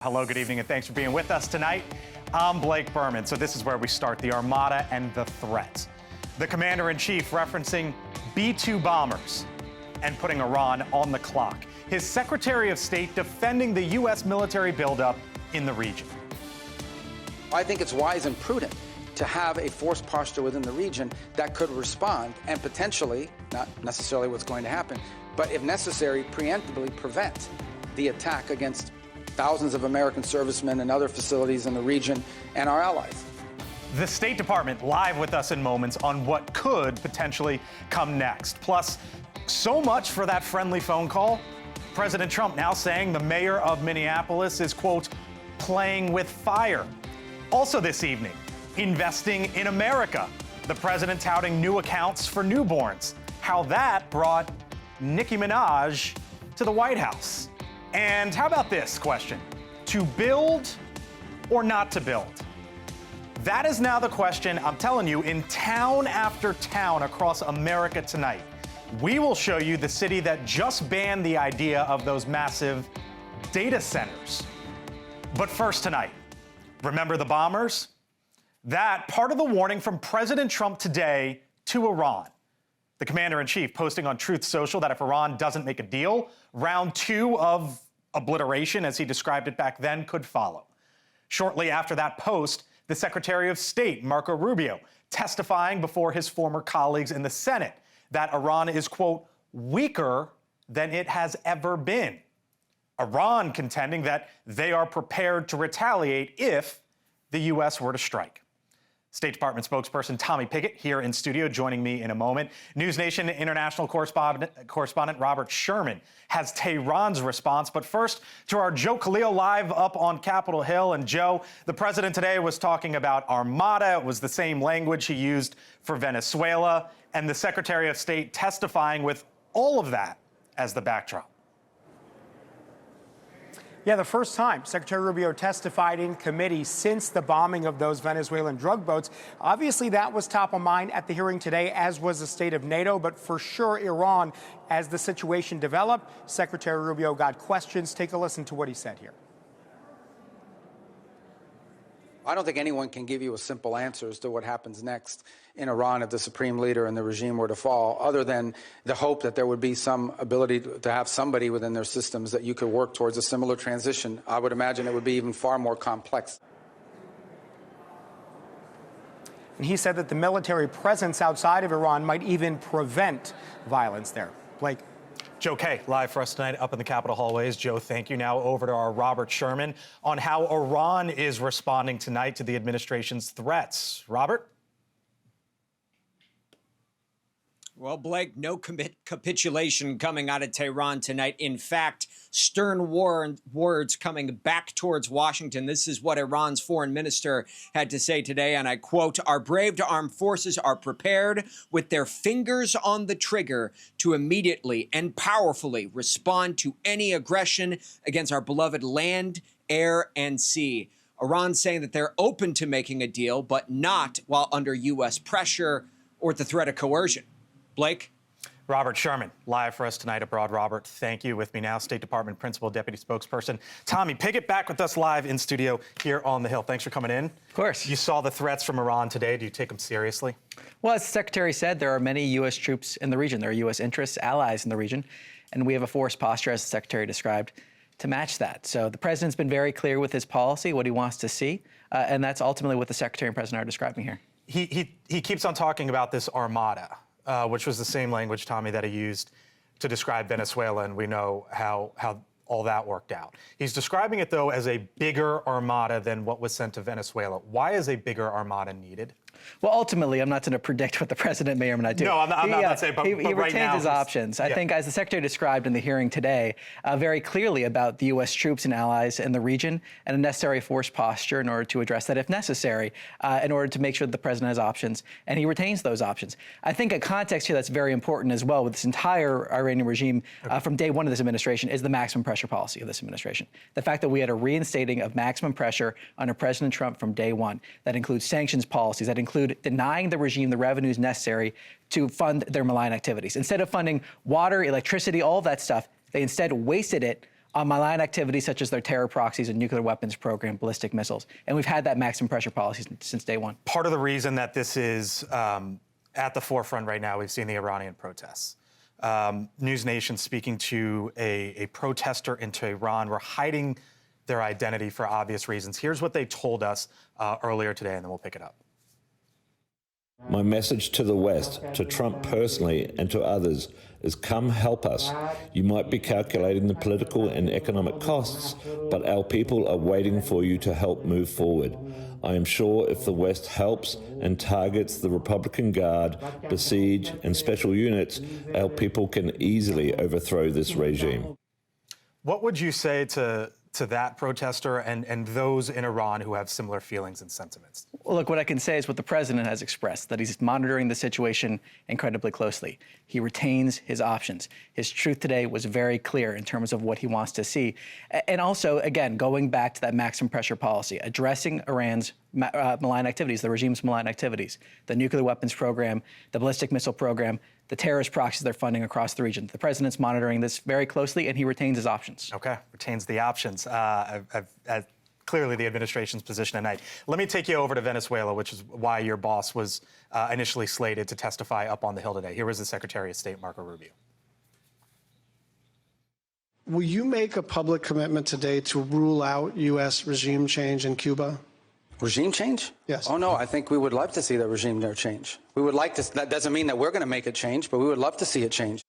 Hello, good evening, and thanks for being with us tonight. I'm Blake Burman, so this is where we start the Armada and the threats. The commander-in-chief referencing B-2 bombers and putting Iran on the clock. His Secretary of State defending the U.S. military buildup in the region. I think it's wise and prudent to have a force posture within the region that could respond and potentially, not necessarily what's going to happen, but if necessary, preemptively prevent the attack against thousands of American servicemen and other facilities in the region and our allies. The State Department live with us in moments on what could potentially come next. Plus, so much for that friendly phone call. President Trump now saying the mayor of Minneapolis is, quote, playing with fire. Also this evening, investing in America. The president touting new accounts for newborns. How that brought Nicki Minaj to the White House. And how about this question? To build or not to build? That is now the question, I'm telling you, in town after town across America tonight. We will show you the city that just banned the idea of those massive data centers. But first tonight, remember the bombers? That part of the warning from President Trump today to Iran. The commander-in-chief posting on Truth Social that if Iran doesn't make a deal, round two of obliteration, as he described it back then, could follow. Shortly after that post, the Secretary of State, Marco Rubio, testifying before his former colleagues in the Senate that Iran is, quote, weaker than it has ever been. Iran contending that they are prepared to retaliate if the U.S. were to strike. State Department spokesperson Tommy Pickett here in studio joining me in a moment. NewsNation international correspondent Robert Sherman has Tehran's response. But first, to our Joe Khalil live up on Capitol Hill. And Joe, the president today was talking about Armada. It was the same language he used for Venezuela. And the Secretary of State testifying with all of that as the backdrop. Yeah, the first time Secretary Rubio testified in committee since the bombing of those Venezuelan drug boats. Obviously, that was top of mind at the hearing today, as was the state of NATO. But for sure, Iran, as the situation developed, Secretary Rubio got questions. Take a listen to what he said here. I don't think anyone can give you a simple answer as to what happens next in Iran if the supreme leader and the regime were to fall, other than the hope that there would be some ability to have somebody within their systems that you could work towards a similar transition. I would imagine it would be even far more complex. And he said that the military presence outside of Iran might even prevent violence there. Blake. Joe K, live for us tonight up in the Capitol hallways. Joe, thank you. Now over to our Robert Sherman on how Iran is responding tonight to the administration's threats. Robert? Well, Blake, no capitulation coming out of Tehran tonight. In fact, stern words coming back towards Washington. This is what Iran's foreign minister had to say today, and I quote, "Our brave armed forces are prepared with their fingers on the trigger to immediately and powerfully respond to any aggression against our beloved land, air, and sea." Iran saying that they're open to making a deal, but not while under U.S. pressure or the threat of coercion. Blake? Robert Sherman, live for us tonight abroad. Robert, thank you. With me now, State Department Principal Deputy Spokesperson Tommy Pickett, back with us live in studio here on the Hill. Thanks for coming in. Of course. You saw the threats from Iran today. Do you take them seriously? Well, as the Secretary said, there are many U.S. troops in the region. There are U.S. interests, allies in the region, and we have a force posture, as the Secretary described, to match that. So the President's been very clear with his policy, what he wants to see, and that's ultimately what the Secretary and President are describing here. He keeps on talking about this Armada. Which was the same language, Tommy, that he used to describe Venezuela, and we know how all that worked out. He's describing it, though, as a bigger armada than what was sent to Venezuela. Why is a bigger armada needed? Well, ultimately, I'm not going to predict what the president may or may not do. No, I'm not saying, but he right retains now, his options. I think, as the Secretary described in the hearing today, very clearly about the U.S. troops and allies in the region and a necessary force posture in order to address that if necessary, in order to make sure that the president has options, and he retains those options. I think a context here that's very important as well with this entire Iranian regime from day one of this administration is the maximum pressure policy of this administration. The fact that we had a reinstating of maximum pressure under President Trump from day one. That includes sanctions policies, that include denying the regime the revenues necessary to fund their malign activities. Instead of funding water, electricity, all of that stuff, they instead wasted it on malign activities such as their terror proxies and nuclear weapons program, ballistic missiles. And we've had that maximum pressure policy since day one. Part of the reason that this is at the forefront right now, we've seen the Iranian protests. NewsNation speaking to a protester in Tehran. We're hiding their identity for obvious reasons. Here's what they told us earlier today, and then we'll pick it up. My message to the West, to Trump personally, and to others is come help us. You might be calculating the political and economic costs, but our people are waiting for you to help move forward. I am sure if the West helps and targets the Republican Guard, Besiege, and special units, our people can easily overthrow this regime. What would you say to that protester and those in Iran who have similar feelings and sentiments? Well, look, what I can say is what the president has expressed, that he's monitoring the situation incredibly closely. He retains his options. His truth today was very clear in terms of what he wants to see. And also, again, going back to that maximum pressure policy, addressing Iran's malign activities, the regime's malign activities, the nuclear weapons program, the ballistic missile program, the terrorist proxies they're funding across the region. The president's monitoring this very closely, and he retains his options. Okay, retains the options. Clearly the administration's position tonight. Let me take you over to Venezuela, which is why your boss was initially slated to testify up on the Hill today. Here was the Secretary of State, Marco Rubio. Will you make a public commitment today to rule out U.S. regime change in Cuba? Regime change? Yes. Oh, no, I think we would love to see the regime there change. We would like to. That doesn't mean that we're going to make it change, but we would love to see it change.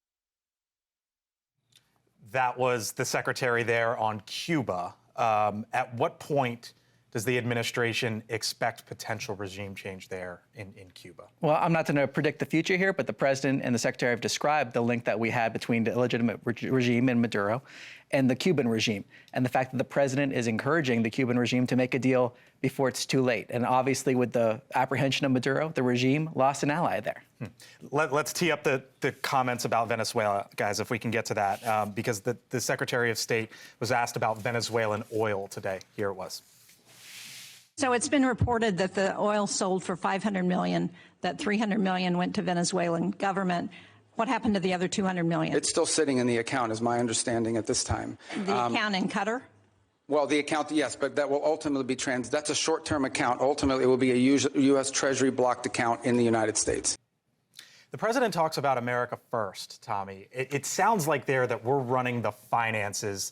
That was the secretary there on Cuba. At what point does the administration expect potential regime change there in Cuba? Well, I'm not going to predict the future here, but the president and the secretary have described the link that we had between the illegitimate regime in Maduro and the Cuban regime, and the fact that the president is encouraging the Cuban regime to make a deal before it's too late. And obviously, with the apprehension of Maduro, the regime lost an ally there. Let's tee up the comments about Venezuela, guys, if we can get to that, because the Secretary of State was asked about Venezuelan oil today. Here it was. So it's been reported that the oil sold for $500 million, that $300 million went to Venezuelan government. What happened to the other $200 million? It's still sitting in the account, is my understanding at this time. The account in Qatar? Well, the account, yes, but that will ultimately be that's a short-term account. Ultimately, it will be a U.S. Treasury blocked account in the United States. The president talks about America first, Tommy. It sounds like there that we're running the finances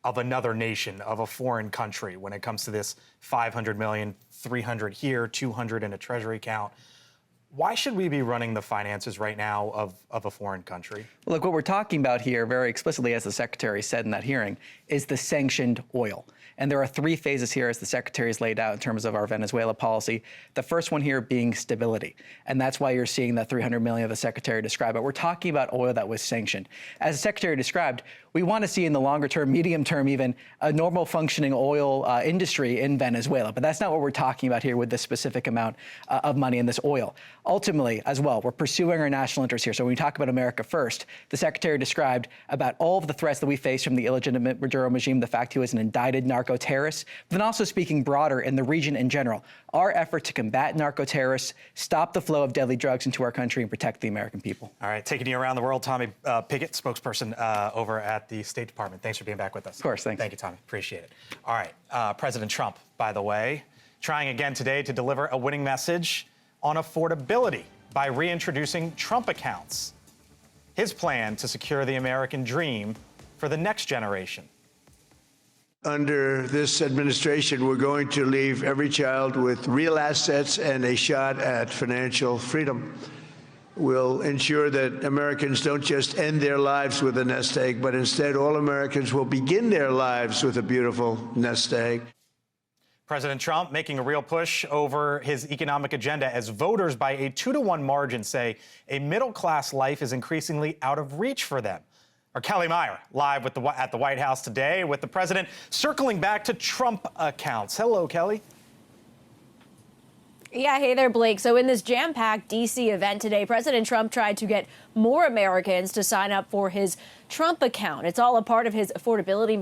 of another nation, of a foreign country, when it comes to this 500 million, 300 here, 200 in a Treasury account. Why should we be running the finances right now of a foreign country? Look, what we're talking about here very explicitly, as the secretary said in that hearing, is the sanctioned oil. And there are three phases here, as the secretary has laid out in terms of our Venezuela policy. The first one here being stability. And that's why you're seeing that $300 million the secretary described. But we're talking about oil that was sanctioned. As the secretary described, we want to see in the longer term, medium term even, a normal functioning oil industry in Venezuela. But that's not what we're talking about here with this specific amount of money in this oil. Ultimately, as well, we're pursuing our national interests here. So when we talk about America first, the secretary described about all of the threats that we face from the illegitimate Maduro regime, the fact he was an indicted narco-terrorist, but then also speaking broader in the region in general. Our effort to combat narco-terrorists, stop the flow of deadly drugs into our country, and protect the American people. All right, taking you around the world, Tommy Pickett, spokesperson over at the State Department. Thanks for being back with us. Of course, thanks. Thank you, Tommy. Appreciate it. All right, President Trump, by the way, trying again today to deliver a winning message on affordability by reintroducing Trump accounts. His plan to secure the American dream for the next generation. Under this administration, we're going to leave every child with real assets and a shot at financial freedom. We'll ensure that Americans don't just end their lives with a nest egg, but instead all Americans will begin their lives with a beautiful nest egg. President Trump making a real push over his economic agenda as voters by a 2-to-1 margin say a middle-class life is increasingly out of reach for them. Our Kelly Meyer live at the White House today with the president circling back to Trump accounts. Hello, Kelly. Yeah, hey there, Blake. So in this jam-packed D.C. event today, President Trump tried to get more Americans to sign up for his Trump account. It's all a part of his affordability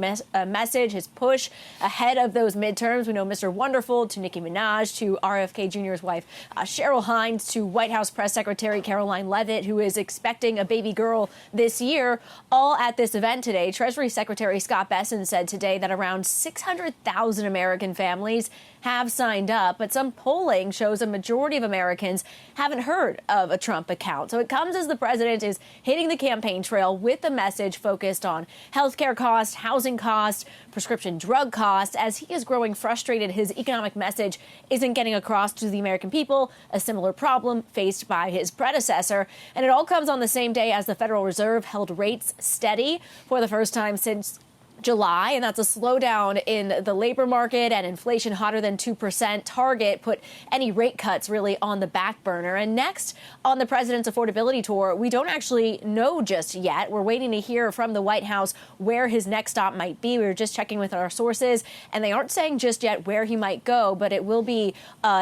message, his push ahead of those midterms. We know Mr. Wonderful to Nicki Minaj to RFK Jr.'s wife, Cheryl Hines, to White House Press Secretary Caroline Leavitt, who is expecting a baby girl this year, all at this event today. Treasury Secretary Scott Bessent said today that around 600,000 American families have signed up, but some polling shows a majority of Americans haven't heard of a Trump account. So it comes as the president is hitting the campaign trail with a message focused on healthcare costs, housing costs, prescription drug costs. As he is growing frustrated, his economic message isn't getting across to the American people, a similar problem faced by his predecessor. And it all comes on the same day as the Federal Reserve held rates steady for the first time since July, and that's a slowdown in the labor market, and inflation hotter than 2% target put any rate cuts really on the back burner. And next on the president's affordability tour, we don't actually know just yet. We're waiting to hear from the White House where his next stop might be. We were just checking with our sources, and they aren't saying just yet where he might go, but it will be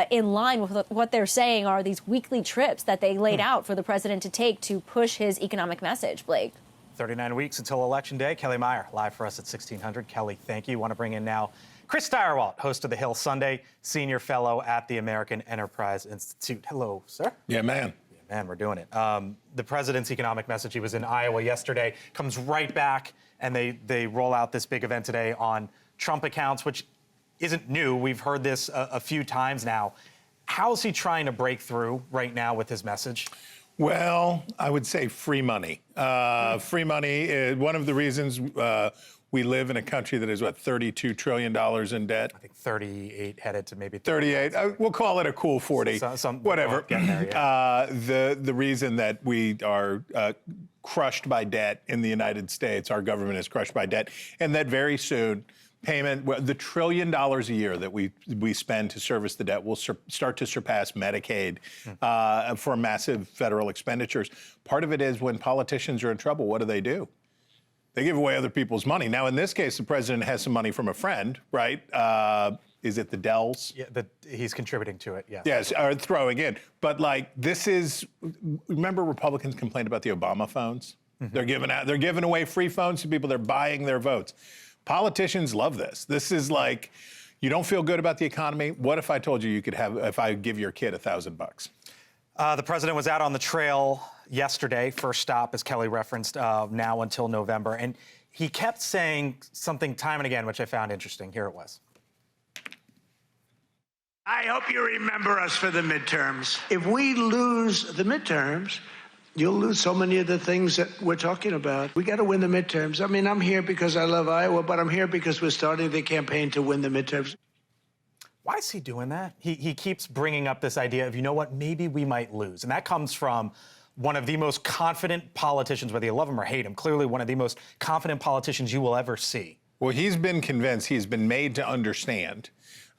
in line with what they're saying are these weekly trips that they laid out for the president to take to push his economic message. Blake. 39 weeks until Election Day. Kelly Meyer, live for us at 1600. Kelly, thank you. Want to bring in now Chris Stirewalt, host of The Hill Sunday, senior fellow at the American Enterprise Institute. Hello, sir. Yeah, man. Yeah, man, we're doing it. The president's economic message, he was in Iowa yesterday, comes right back, and they roll out this big event today on Trump accounts, which isn't new. We've heard this a few times now. How is he trying to break through right now with his message? Well, I would say free money. Free money is one of the reasons we live in a country that is, what, $32 trillion in debt? I think 38 headed to maybe 38. We'll call it a cool 40. Whatever. There, yeah. The reason that we are crushed by debt in the United States, our government is crushed by debt, and that very soon payment, the $1 trillion a year that we spend to service the debt will start to surpass Medicaid for massive federal expenditures. Part of it is when politicians are in trouble, what do? They give away other people's money. Now, in this case, the president has some money from a friend, right? Is it the Dells? Yeah, he's contributing to it, yes. Yes, or throwing in. But like, remember Republicans complained about the Obama phones? Mm-hmm. They're giving away free phones to people. They're buying their votes. Politicians love this. This is like, you don't feel good about the economy. What if I told you if I give your kid $1,000? The president was out on the trail yesterday, first stop, as Kelly referenced, now until November. And he kept saying something time and again, which I found interesting. Here it was. I hope you remember us for the midterms. If we lose the midterms, you'll lose so many of the things that we're talking about. We got to win the midterms. I mean, I'm here because I love Iowa, but I'm here because we're starting the campaign to win the midterms. Why is he doing that? He keeps bringing up this idea of, you know what, maybe we might lose. And that comes from one of the most confident politicians, whether you love him or hate him, clearly one of the most confident politicians you will ever see. Well, he's been convinced, he's been made to understand.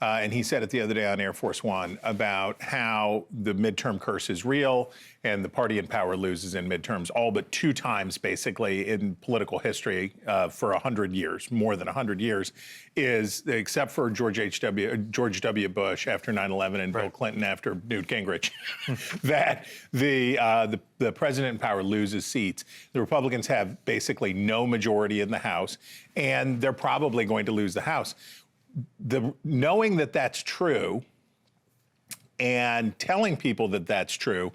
And he said it the other day on Air Force One about how the midterm curse is real and the party in power loses in midterms all but 2 times, basically, in political history for 100 years, more than 100 years, is, except for George W. Bush after 9/11 and Bill Clinton after Newt Gingrich, that the president in power loses seats. The Republicans have basically no majority in the House, and they're probably going to lose the House. Knowing that that's true and telling people that that's true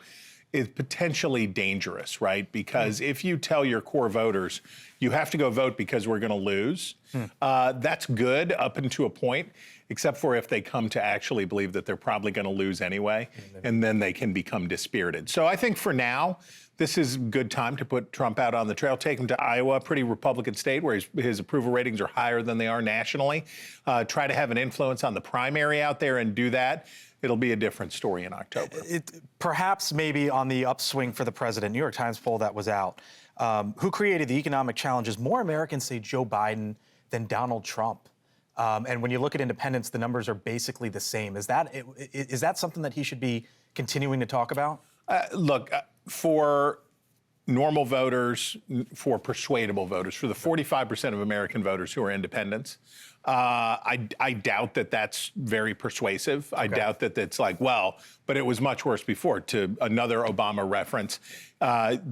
is potentially dangerous, right? Because if you tell your core voters, you have to go vote because we're going to lose, that's good up until a point, except for if they come to actually believe that they're probably going to lose anyway, and then they can become dispirited. So I think for now, this is a good time to put Trump out on the trail, take him to Iowa, a pretty Republican state where his approval ratings are higher than they are nationally. Try to have an influence on the primary out there and do that. It'll be a different story in October. Perhaps maybe on the upswing for the president, New York Times poll that was out, who created the economic challenges? More Americans say Joe Biden than Donald Trump. And when you look at independents, the numbers are basically the same. Is that something that he should be continuing to talk about? Look, for normal voters, for persuadable voters, for the 45% of American voters who are independents, I doubt that that's very persuasive. I doubt that that's like, well, but it was much worse before. To another Obama reference,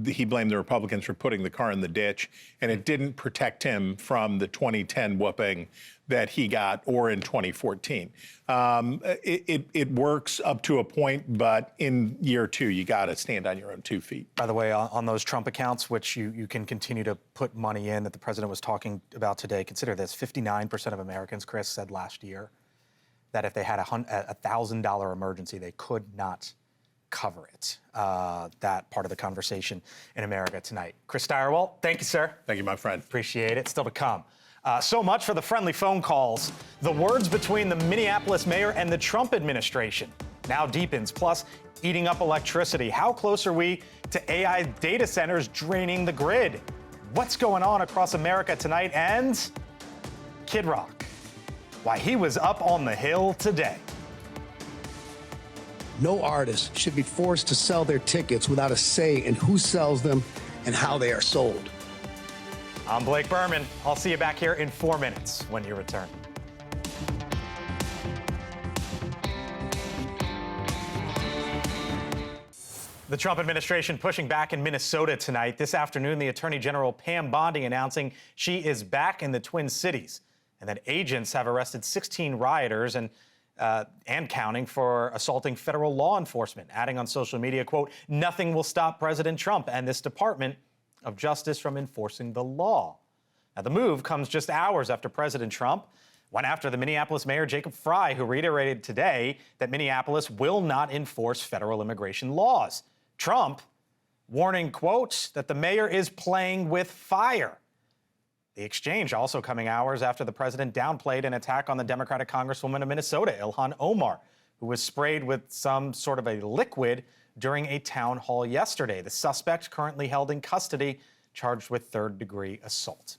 he blamed the Republicans for putting the car in the ditch, and it didn't protect him from the 2010 whooping that he got, or in 2014. It works up to a point, but in year two, you got to stand on your own 2 feet. By the way, on those Trump accounts, which you can continue to put money in that the president was talking about today, consider this, 59% of Americans, Chris, said last year that if they had a $1,000 emergency, they could not cover it. That part of the conversation in America tonight. Chris Stirewalt, thank you, sir. Thank you, my friend. Appreciate it. Still to come. So much for the friendly phone calls. The words between the Minneapolis mayor and the Trump administration now deepens, plus eating up electricity. How close are we to AI data centers draining the grid? What's going on across America tonight? And Kid Rock, why he was up on the Hill today. No artist should be forced to sell their tickets without a say in who sells them and how they are sold. I'm Blake Burman. I'll see you back here in 4 minutes when you return. The Trump administration pushing back in Minnesota tonight. This afternoon, the Attorney General Pam Bondi announcing she is back in the Twin Cities and that agents have arrested 16 rioters and counting for assaulting federal law enforcement, adding on social media, quote, "Nothing will stop President Trump and this Department of Justice from enforcing the law." Now, the move comes just hours after President Trump went after the Minneapolis Mayor Jacob Frey, who reiterated today that Minneapolis will not enforce federal immigration laws. Trump warning, quote, that the mayor is playing with fire. The exchange also coming hours after the president downplayed an attack on the Democratic Congresswoman of Minnesota, Ilhan Omar, who was sprayed with some sort of a liquid during a town hall yesterday. The suspect currently held in custody, charged with third-degree assault.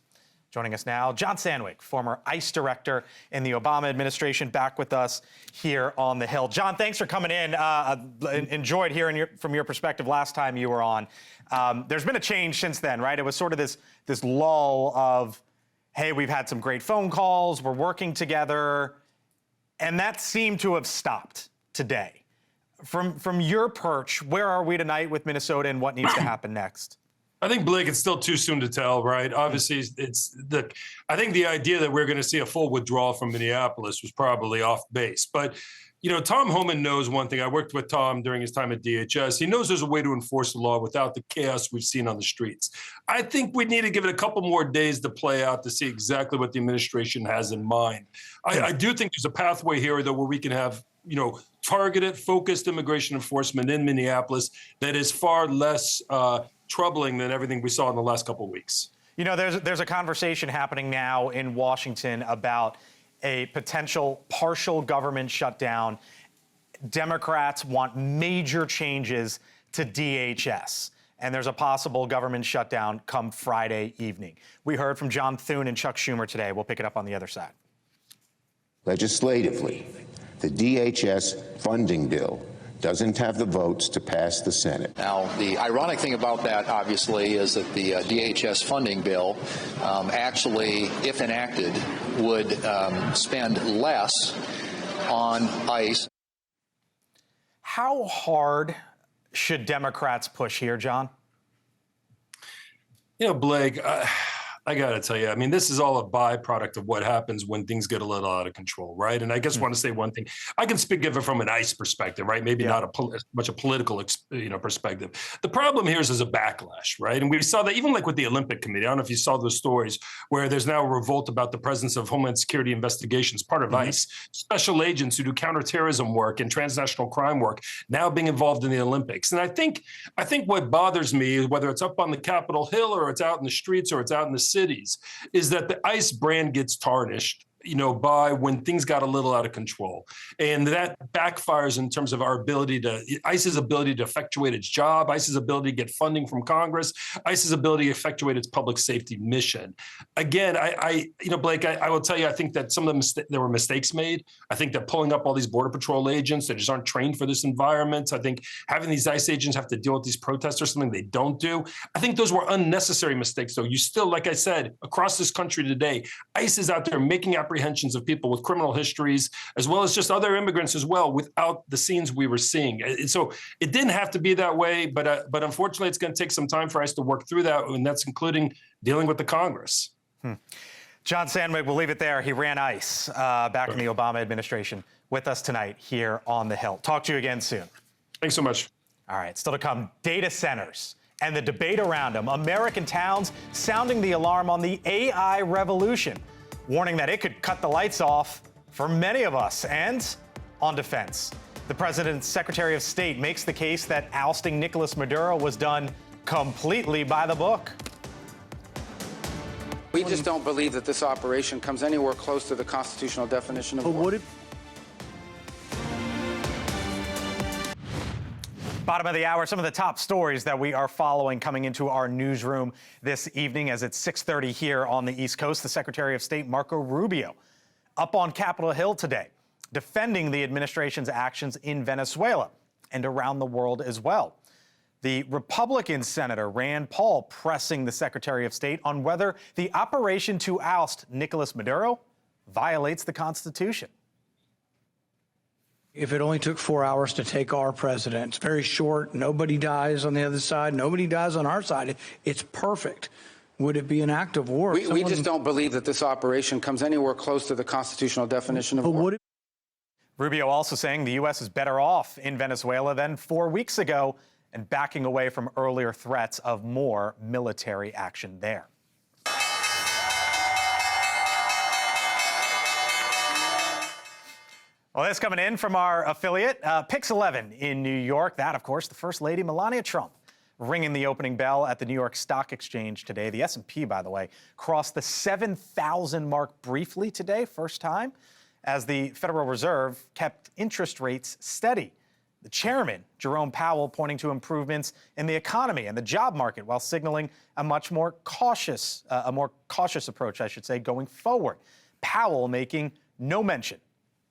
Joining us now, John Sandwick, former ICE director in the Obama administration, back with us here on the Hill. John, thanks for coming in. Enjoyed hearing from your perspective last time you were on. There's been a change since then, right? It was sort of this lull of, hey, we've had some great phone calls, we're working together, and that seemed to have stopped today. From your perch, where are we tonight with Minnesota and what needs to happen next? I think, Blake, it's still too soon to tell, right? Obviously, I think the idea that we're going to see a full withdrawal from Minneapolis was probably off base. But, you know, Tom Homan knows one thing. I worked with Tom during his time at DHS. He knows there's a way to enforce the law without the chaos we've seen on the streets. I think we need to give it a couple more days to play out to see exactly what the administration has in mind. I do think there's a pathway here, though, where we can have, you know, targeted, focused immigration enforcement in Minneapolis that is far less troubling than everything we saw in the last couple of weeks. You know, there's a conversation happening now in Washington about a potential partial government shutdown. Democrats want major changes to DHS, and there's a possible government shutdown come Friday evening. We heard from John Thune and Chuck Schumer today. We'll pick it up on the other side. Legislatively, the DHS funding bill doesn't have the votes to pass the Senate. Now, the ironic thing about that, obviously, is that the DHS funding bill actually, if enacted, would spend less on ICE. How hard should Democrats push here, John? You know, Blake, I got to tell you, I mean, this is all a byproduct of what happens when things get a little out of control, right? And I just want to say one thing. I can speak of it from an ICE perspective, right? Maybe not much a political, perspective. The problem here is there's a backlash, right? And we saw that even like with the Olympic Committee. I don't know if you saw those stories where there's now a revolt about the presence of Homeland Security investigations, part of ICE, special agents who do counterterrorism work and transnational crime work now being involved in the Olympics. And I think what bothers me, whether it's up on the Capitol Hill or it's out in the streets or it's out in the cities, is that the ICE brand gets tarnished, you know, by when things got a little out of control. And that backfires in terms of our ability to, ICE's ability to effectuate its job, ICE's ability to get funding from Congress, ICE's ability to effectuate its public safety mission. Again, Blake, I will tell you, I think that some of there were mistakes made. I think that pulling up all these Border Patrol agents that just aren't trained for this environment. I think having these ICE agents have to deal with these protesters, something they don't do. I think those were unnecessary mistakes, though. You still, like I said, across this country today, ICE is out there making apprehensions apprehensions of people with criminal histories, as well as just other immigrants as well, without the scenes we were seeing. And so it didn't have to be that way, but unfortunately, it's going to take some time for us to work through that, and that's including dealing with the Congress. John Sandwich, we'll leave it there. He ran ICE back in the Obama administration, with us tonight here on the Hill. Talk to you again soon. Thanks so much. All right, still to come, data centers and the debate around them. American towns sounding the alarm on the AI revolution, warning that it could cut the lights off for many of us. And on defense, the president's Secretary of State makes the case that ousting Nicolas Maduro was done completely by the book. We just don't believe that this operation comes anywhere close to the constitutional definition of war. Bottom of the hour, some of the top stories that we are following coming into our newsroom this evening as it's 6:30 here on the East Coast. The Secretary of State, Marco Rubio, up on Capitol Hill today, defending the administration's actions in Venezuela and around the world as well. The Republican Senator Rand Paul pressing the Secretary of State on whether the operation to oust Nicolas Maduro violates the Constitution. If it only took 4 hours to take our president, it's very short. Nobody dies on the other side. Nobody dies on our side. It's perfect. Would it be an act of war? We just don't believe that this operation comes anywhere close to the constitutional definition of war. Rubio also saying the U.S. is better off in Venezuela than 4 weeks ago and backing away from earlier threats of more military action there. Well, that's coming in from our affiliate, Pix 11 in New York. That, of course, the First Lady Melania Trump ringing the opening bell at the New York Stock Exchange today. The S&P, by the way, crossed the 7,000 mark briefly today, first time, as the Federal Reserve kept interest rates steady. The chairman, Jerome Powell, pointing to improvements in the economy and the job market while signaling a much more cautious, approach, I should say, going forward. Powell making no mention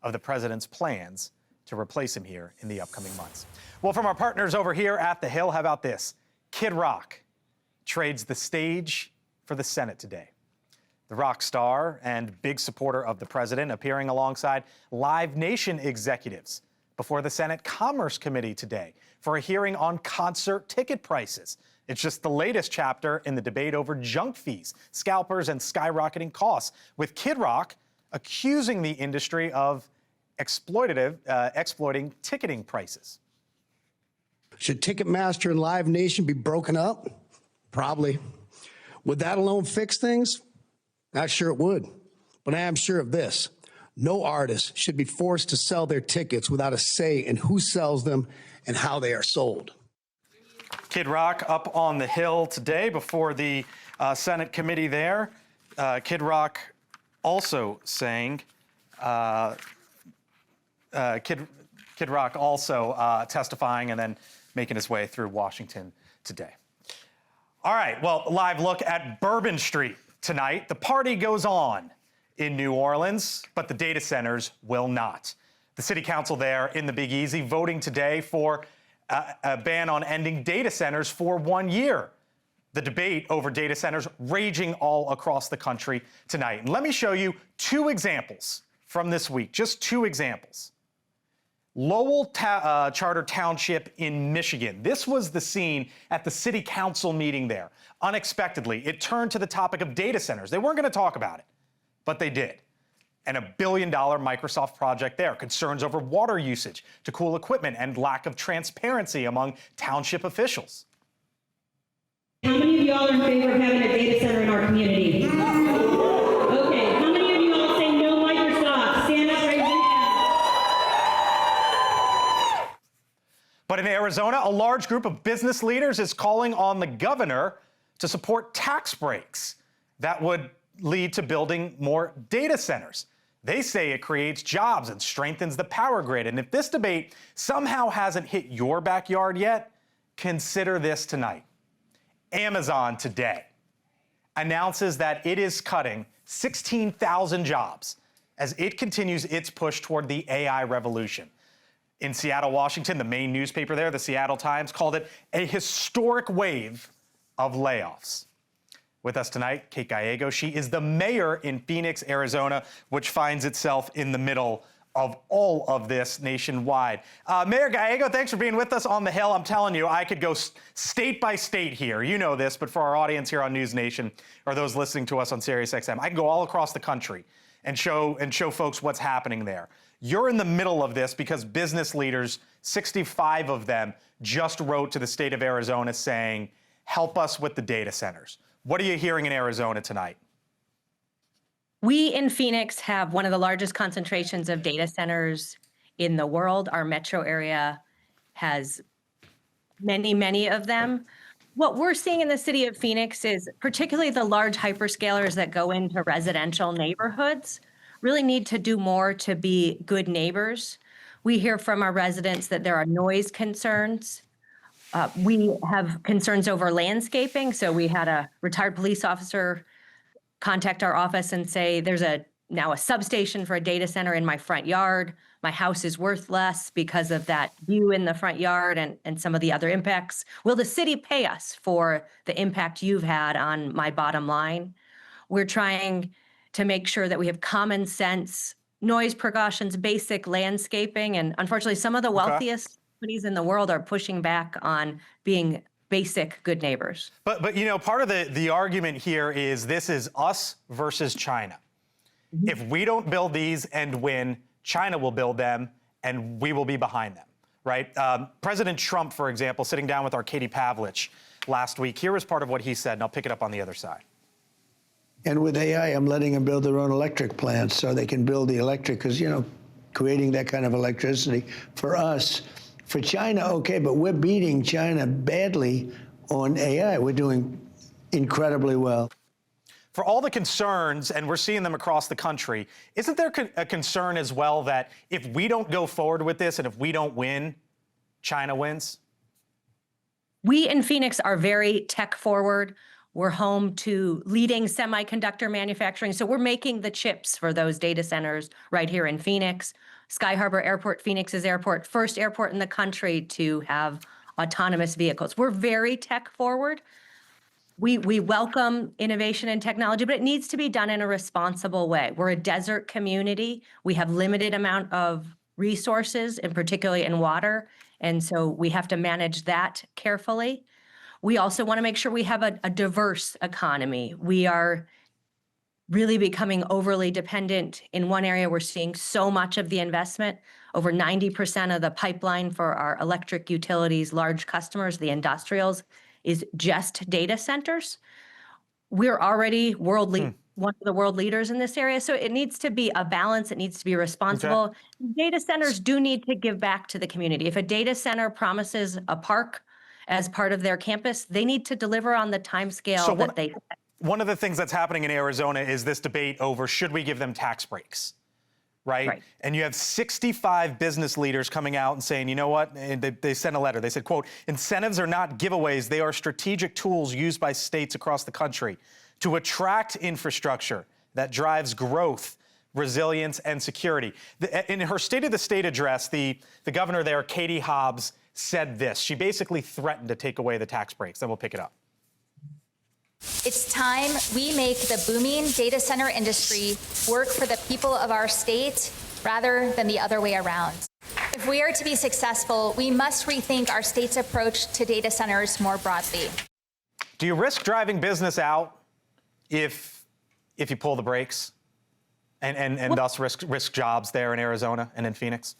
of the president's plans to replace him here in the upcoming months. Well, from our partners over here at the Hill, how about this? Kid Rock trades the stage for the Senate today. The rock star and big supporter of the president appearing alongside Live Nation executives before the Senate Commerce Committee today for a hearing on concert ticket prices. It's just the latest chapter in the debate over junk fees, scalpers, and skyrocketing costs, with Kid Rock accusing the industry of exploiting ticketing prices. Should Ticketmaster and Live Nation be broken up? Probably. Would that alone fix things? Not sure it would. But I am sure of this. No artist should be forced to sell their tickets without a say in who sells them and how they are sold. Kid Rock up on the Hill today before the Senate committee there. Kid Rock also saying, Kid Rock also testifying and then making his way through Washington today. All right, well, live look at Bourbon Street tonight. The party goes on in New Orleans, but the data centers will not. The city council there in the Big Easy voting today for a ban on ending data centers for 1 year. The debate over data centers raging all across the country tonight. And let me show you two examples from this week, just two examples. Lowell Charter Township in Michigan. This was the scene at the city council meeting there. Unexpectedly, it turned to the topic of data centers. They weren't going to talk about it, but they did. And $1 billion Microsoft project there. Concerns over water usage to cool equipment and lack of transparency among township officials. How many of y'all are in favor of having a data center in our community? Okay, how many of you all say no Microsoft? Stand up, raise your hand. But in Arizona, a large group of business leaders is calling on the governor to support tax breaks that would lead to building more data centers. They say it creates jobs and strengthens the power grid. And if this debate somehow hasn't hit your backyard yet, consider this tonight. Amazon today announces that it is cutting 16,000 jobs as it continues its push toward the AI revolution. In Seattle, Washington, the main newspaper there, the Seattle Times, called it a historic wave of layoffs. With us tonight, Kate Gallego. She is the mayor in Phoenix, Arizona, which finds itself in the middle of all of this nationwide. Mayor Gallego, thanks for being with us on the Hill. I'm telling you, I could go state by state here. You know this, but for our audience here on News Nation, or those listening to us on SiriusXM, I can go all across the country and show folks what's happening there. You're in the middle of this because business leaders, 65 of them, just wrote to the state of Arizona saying, help us with the data centers. What are you hearing in Arizona tonight? We in Phoenix have one of the largest concentrations of data centers in the world. Our metro area has many, many of them. What we're seeing in the city of Phoenix is particularly the large hyperscalers that go into residential neighborhoods really need to do more to be good neighbors. We hear from our residents that there are noise concerns. We have concerns over landscaping. So we had a retired police officer contact our office and say, there's now a substation for a data center in my front yard. My house is worth less because of that view in the front yard and some of the other impacts. Will the city pay us for the impact you've had on my bottom line? We're trying to make sure that we have common sense, noise precautions, basic landscaping. And unfortunately, some of the wealthiest companies in the world are pushing back on being basic good neighbors. But you know, part of the argument here is this is us versus China. Mm-hmm. If we don't build these and win, China will build them and we will be behind them, right? President Trump, for example, sitting down with our Katie Pavlich last week, here was part of what he said, and I'll pick it up on the other side. And with AI, I'm letting them build their own electric plants so they can build the electric, because, you know, creating that kind of electricity for us. For China, okay, but we're beating China badly on AI. We're doing incredibly well. For all the concerns, and we're seeing them across the country, isn't there a concern as well that if we don't go forward with this and if we don't win, China wins? We in Phoenix are very tech forward. We're home to leading semiconductor manufacturing. So we're making the chips for those data centers right here in Phoenix. Sky Harbor Airport, Phoenix's airport, first airport in the country to have autonomous vehicles. We're very tech forward. We welcome innovation and technology, but it needs to be done in a responsible way. We're a desert community. We have limited amount of resources, and particularly in water. And so we have to manage that carefully. We also want to make sure we have a diverse economy. We are really becoming overly dependent in one area. We're seeing so much of the investment, over 90% of the pipeline for our electric utilities, large customers, the industrials, is just data centers. We're already one of the world leaders in this area, so it needs to be a balance. It needs to be responsible. Okay. Data centers do need to give back to the community. If a data center promises a park as part of their campus, they need to deliver on the timescale that they set. One of the things that's happening in Arizona is this debate over should we give them tax breaks, right? And you have 65 business leaders coming out and saying, you know what, and they sent a letter. They said, quote, incentives are not giveaways. They are strategic tools used by states across the country to attract infrastructure that drives growth, resilience, and security. In her State of the State address, the governor there, Katie Hobbs, said this. She basically threatened to take away the tax breaks. Then we'll pick it up. It's time we make the booming data center industry work for the people of our state rather than the other way around. If we are to be successful, we must rethink our state's approach to data centers more broadly. Do you risk driving business out if you pull the brakes and thus risk jobs there in Arizona and in Phoenix?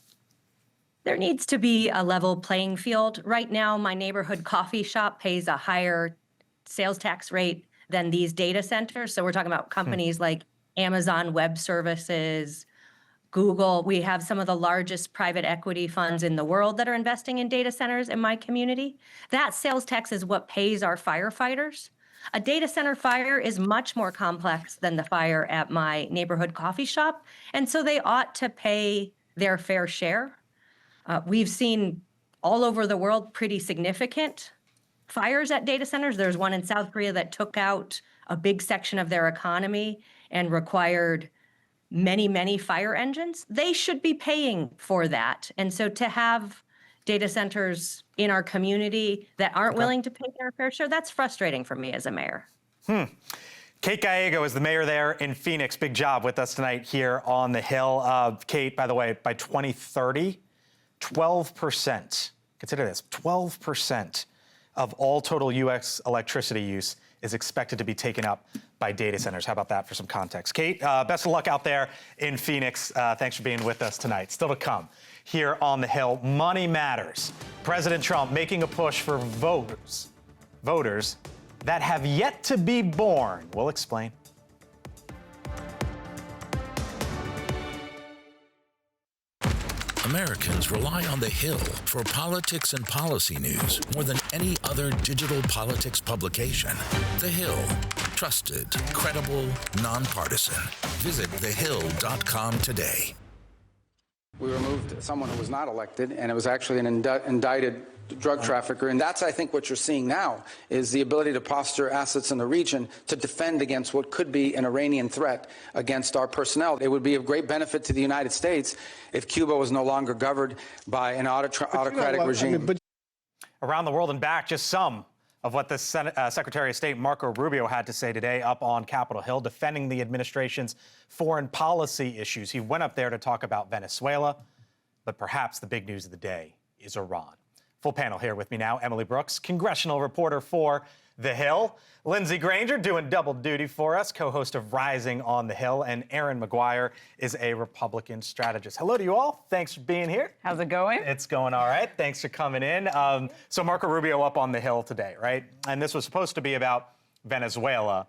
There needs to be a level playing field. Right now, my neighborhood coffee shop pays a higher sales tax rate than these data centers. So we're talking about companies like Amazon Web Services, Google. We have some of the largest private equity funds in the world that are investing in data centers in my community. That sales tax is what pays our firefighters. A data center fire is much more complex than the fire at my neighborhood coffee shop. And so they ought to pay their fair share. We've seen all over the world pretty significant fires at data centers. There's one in South Korea that took out a big section of their economy and required many, many fire engines. They should be paying for that. And so to have data centers in our community that aren't willing to pay their fair share, that's frustrating for me as a mayor. Kate Gallego is the mayor there in Phoenix. Big job with us tonight here on the Hill. Kate, by the way, by 2030, 12%, consider this, 12% of all total U.S. electricity use is expected to be taken up by data centers. How about that for some context? Kate, best of luck out there in Phoenix. Thanks for being with us tonight. Still to come here on the Hill, money matters. President Trump making a push for voters that have yet to be born. We'll explain. Americans rely on The Hill for politics and policy news more than any other digital politics publication. The Hill. Trusted, credible, nonpartisan. Visit thehill.com today. We removed someone who was not elected, and it was actually an indicted drug trafficker. And that's, I think, what you're seeing now is the ability to posture assets in the region to defend against what could be an Iranian threat against our personnel. It would be of great benefit to the United States if Cuba was no longer governed by an autocratic regime. Around the world and back, just some of what the Secretary of State Marco Rubio had to say today up on Capitol Hill, defending the administration's foreign policy issues. He went up there to talk about Venezuela, but perhaps the big news of the day is Iran. Full panel here with me now. Emily Brooks, congressional reporter for The Hill. Lindsey Granger doing double duty for us, co-host of Rising on the Hill. And Aaron McGuire is a Republican strategist. Hello to you all. Thanks for being here. How's it going? It's going all right. Thanks for coming in. So Marco Rubio up on the Hill today, right? And this was supposed to be about Venezuela.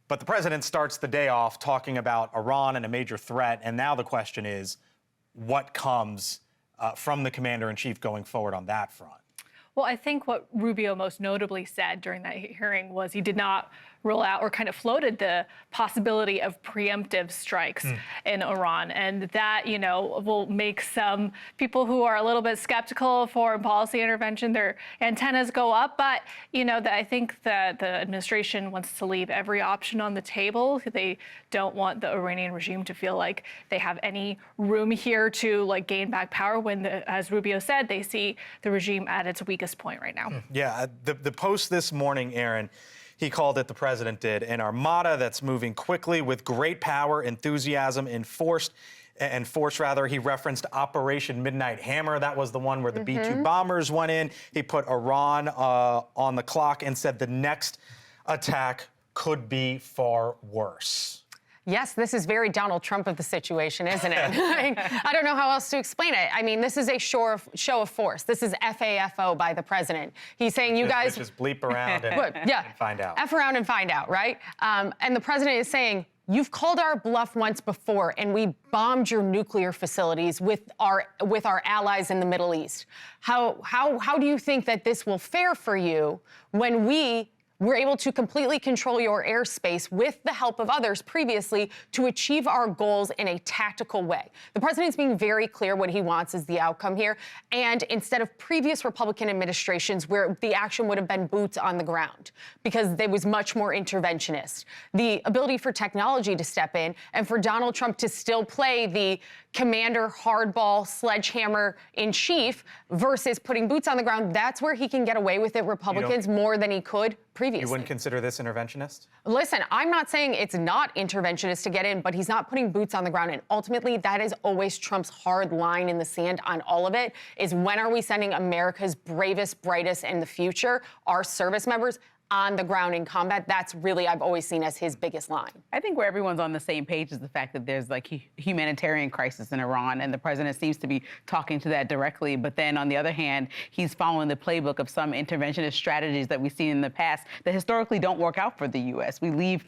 But the president starts the day off talking about Iran and a major threat. And now the question is, what comes from the commander-in-chief going forward on that front? Well, I think what Rubio most notably said during that hearing was he did not rule out or kind of floated the possibility of preemptive strikes in Iran. And that, you know, will make some people who are a little bit skeptical of foreign policy intervention, their antennas go up. But, you know, I think that the administration wants to leave every option on the table. They don't want the Iranian regime to feel like they have any room here to, like, gain back power when, as Rubio said, they see the regime at its weakest point right now. Yeah, the post this morning, Aaron, he called it, the president did, an armada that's moving quickly with great power, enthusiasm, and force. He referenced Operation Midnight Hammer. That was the one where the B-2 bombers went in. He put Iran on the clock and said the next attack could be far worse. Yes, this is very Donald Trump of the situation, isn't it? I don't know how else to explain it. I mean, this is a show of force. This is FAFO by the president. He's saying, you guys just bleep around and find out. F around and find out, right? And the president is saying, you've called our bluff once before, and we bombed your nuclear facilities with our allies in the Middle East. How do you think that this will fare for you when we're able to completely control your airspace with the help of others previously to achieve our goals in a tactical way? The president's being very clear what he wants is the outcome here. And instead of previous Republican administrations where the action would have been boots on the ground because there was much more interventionist, the ability for technology to step in and for Donald Trump to still play the commander hardball sledgehammer in chief versus putting boots on the ground, that's where he can get away with it, Republicans, more than he could previously. You wouldn't consider this interventionist? Listen, I'm not saying it's not interventionist to get in, but he's not putting boots on the ground. And ultimately, that is always Trump's hard line in the sand on all of it, is when are we sending America's bravest, brightest in the future, our service members, on the ground in combat? That's really, I've always seen as his biggest line. I think where everyone's on the same page is the fact that there's like humanitarian crisis in Iran, and the president seems to be talking to that directly. But then on the other hand, he's following the playbook of some interventionist strategies that we've seen in the past that historically don't work out for the U.S. We leave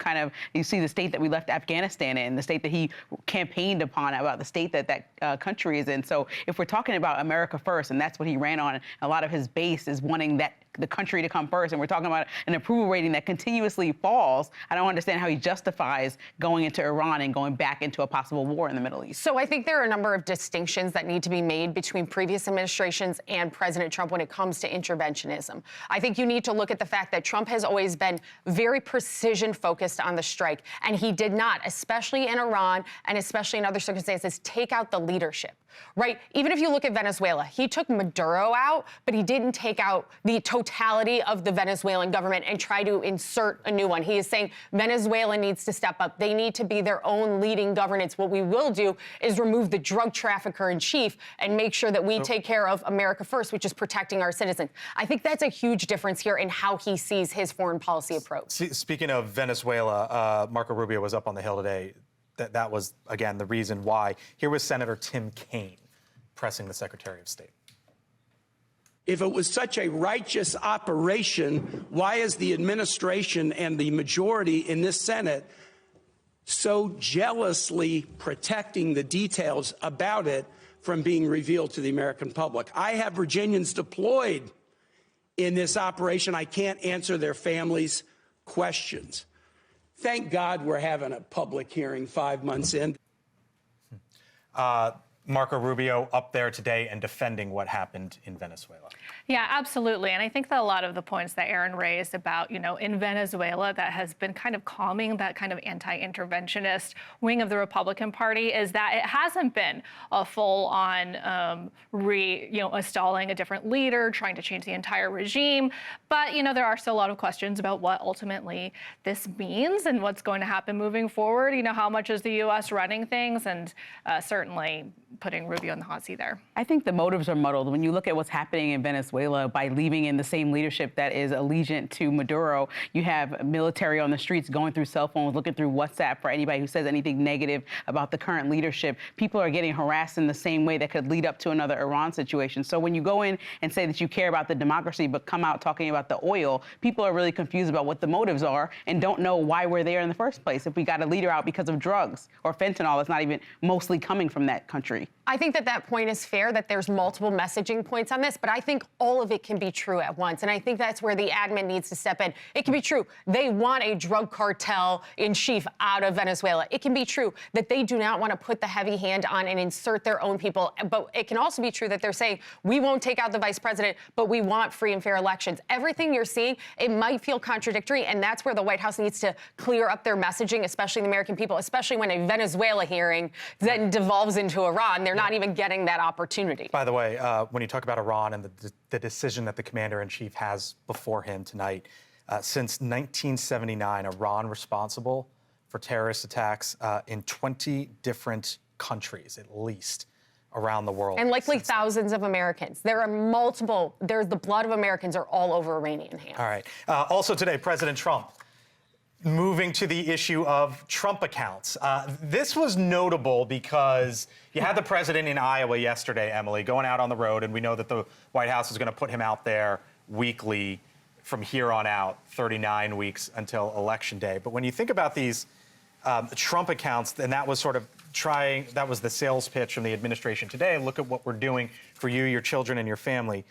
you see the state that we left Afghanistan in, the state that he campaigned upon, about the state that country is in. So if we're talking about America first, and that's what he ran on, a lot of his base is wanting the country to come first, and we're talking about an approval rating that continuously falls, I don't understand how he justifies going into Iran and going back into a possible war in the Middle East. So I think there are a number of distinctions that need to be made between previous administrations and President Trump when it comes to interventionism. I think you need to look at the fact that Trump has always been very precision focused on the strike, and he did not, especially in Iran and especially in other circumstances, take out the leadership, right? Even if you look at Venezuela, he took Maduro out, but he didn't take out the totality totality of the Venezuelan government and try to insert a new one. He is saying Venezuela needs to step up. They need to be their own leading governance. What we will do is remove the drug trafficker in chief and make sure that we take care of America first, which is protecting our citizens. I think that's a huge difference here in how he sees his foreign policy approach. Speaking of Venezuela, Marco Rubio was up on the Hill today. That was, again, the reason why. Here was Senator Tim Kaine pressing the Secretary of State. If it was such a righteous operation, why is the administration and the majority in this Senate so jealously protecting the details about it from being revealed to the American public? I have Virginians deployed in this operation. I can't answer their families' questions. Thank God we're having a public hearing 5 months in. Marco Rubio up there today and defending what happened in Venezuela. Yeah, absolutely. And I think that a lot of the points that Aaron raised about, in Venezuela that has been kind of calming that kind of anti-interventionist wing of the Republican Party is that it hasn't been a full-on installing a different leader, trying to change the entire regime. But, there are still a lot of questions about what ultimately this means and what's going to happen moving forward. How much is the U.S. running things? And certainly putting Rubio in the hot seat there. I think the motives are muddled. When you look at what's happening in Venezuela by leaving in the same leadership that is allegiant to Maduro, you have military on the streets going through cell phones, looking through WhatsApp for anybody who says anything negative about the current leadership. People are getting harassed in the same way that could lead up to another Iran situation. So when you go in and say that you care about the democracy but come out talking about the oil, people are really confused about what the motives are and don't know why we're there in the first place. If we got a leader out because of drugs or fentanyl, that's not even mostly coming from that country. I think that point is fair, that there's multiple messaging points on this, but I think all of it can be true at once. And I think that's where the admin needs to step in. It can be true they want a drug cartel in chief out of Venezuela. It can be true that they do not want to put the heavy hand on and insert their own people. But it can also be true that they're saying, we won't take out the vice president, but we want free and fair elections. Everything you're seeing, it might feel contradictory, and that's where the White House needs to clear up their messaging, especially the American people, especially when a Venezuela hearing then devolves into Iran. They're not even getting that opportunity. By the way, when you talk about Iran and the decision that the commander-in-chief has before him tonight, since 1979, Iran responsible for terrorist attacks in 20 different countries, at least, around the world. And likely thousands of Americans. There are multiple, there's the blood of Americans are all over Iranian hands. All right. Also today, President Trump moving to the issue of Trump accounts. This was notable because you had the president in Iowa yesterday, Emily, going out on the road, and we know that the White House is going to put him out there weekly from here on out, 39 weeks until Election Day. But when you think about these Trump accounts, and that was sort of that was the sales pitch from the administration today. Look at what we're doing for you, your children, and your family.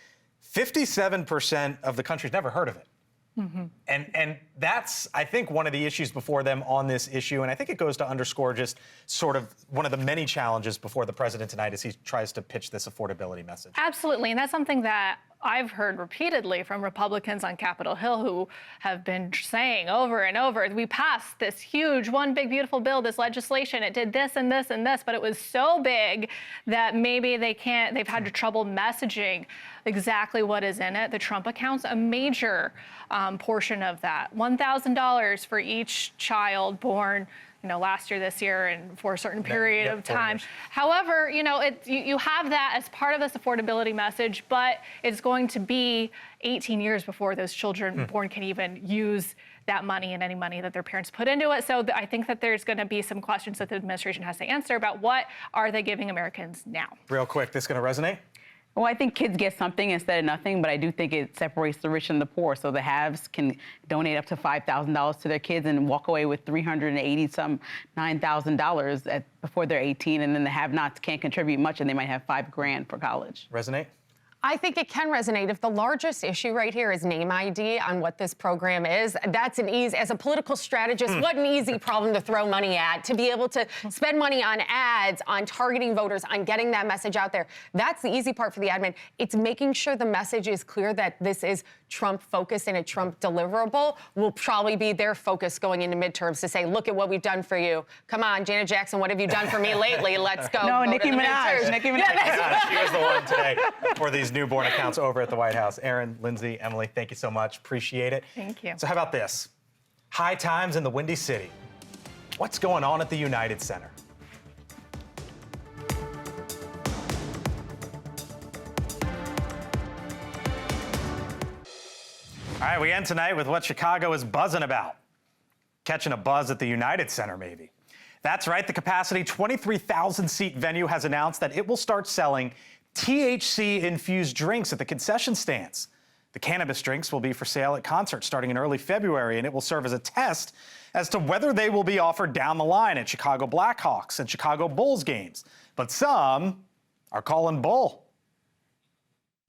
57% of the country's never heard of it. Mm-hmm. And that's, I think, one of the issues before them on this issue. And I think it goes to underscore just sort of one of the many challenges before the president tonight as he tries to pitch this affordability message. Absolutely. And that's something that I've heard repeatedly from Republicans on Capitol Hill who have been saying over and over, we passed this huge, one big, beautiful bill, this legislation. It did this and this and this, but it was so big that maybe they've had trouble messaging exactly what is in it. The Trump account's a major portion of that. $1,000 for each child born last year, this year, and for a certain period of time. However, you have that as part of this affordability message, but it's going to be 18 years before those children born can even use that money and any money that their parents put into it. So I think that there's going to be some questions that the administration has to answer about what are they giving Americans now. Real quick, this going to resonate? Well, I think kids get something instead of nothing, but I do think it separates the rich and the poor. So the haves can donate up to $5,000 to their kids and walk away with $9,000 before they're 18, and then the have-nots can't contribute much, and they might have $5,000 for college. Resonate? I think it can resonate. If the largest issue right here is name ID on what this program is, that's an easy, as a political strategist, what an easy problem to throw money at, to be able to spend money on ads, on targeting voters, on getting that message out there. That's the easy part for the admin. It's making sure the message is clear that this is Trump-focused and a Trump deliverable will probably be their focus going into midterms to say, look at what we've done for you. Come on, Janet Jackson, what have you done for me lately? Let's go. No, Nicki Minaj. Nicki Minaj. Yeah, she was the one today for these newborn accounts over at the White House. Aaron, Lindsay, Emily, thank you so much. Appreciate it. Thank you. So how about this? High times in the Windy City. What's going on at the United Center? All right, we end tonight with what Chicago is buzzing about. Catching a buzz at the United Center, maybe. That's right, the capacity 23,000-seat venue has announced that it will start selling THC-infused drinks at the concession stands. The cannabis drinks will be for sale at concerts starting in early February, and it will serve as a test as to whether they will be offered down the line at Chicago Blackhawks and Chicago Bulls games. But some are calling bull.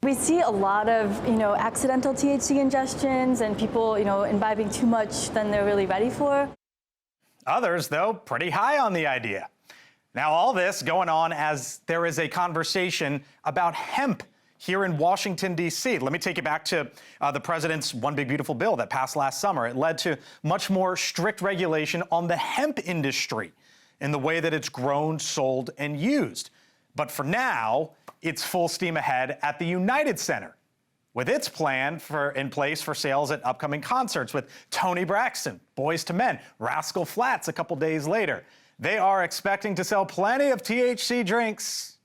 We see a lot of, accidental THC ingestions and people, imbibing too much than they're really ready for. Others, though, pretty high on the idea. Now, all this going on as there is a conversation about hemp here in Washington, D.C. Let me take you back to the president's One Big Beautiful Bill that passed last summer. It led to much more strict regulation on the hemp industry in the way that it's grown, sold, and used. But for now, it's full steam ahead at the United Center, with its plan in place for sales at upcoming concerts with Toni Braxton, Boyz II Men, Rascal Flatts a couple days later. They are expecting to sell plenty of THC drinks,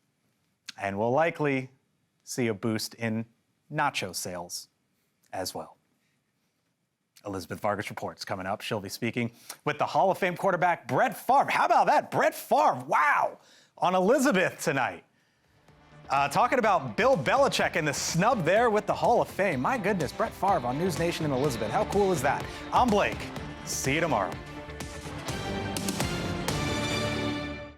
and will likely see a boost in nacho sales as well. Elizabeth Vargas reports coming up. She'll be speaking with the Hall of Fame quarterback Brett Favre. How about that? Brett Favre, wow, on Elizabeth tonight. Talking about Bill Belichick and the snub there with the Hall of Fame. My goodness, Brett Favre on News Nation and Elizabeth. How cool is that? I'm Blake. See you tomorrow.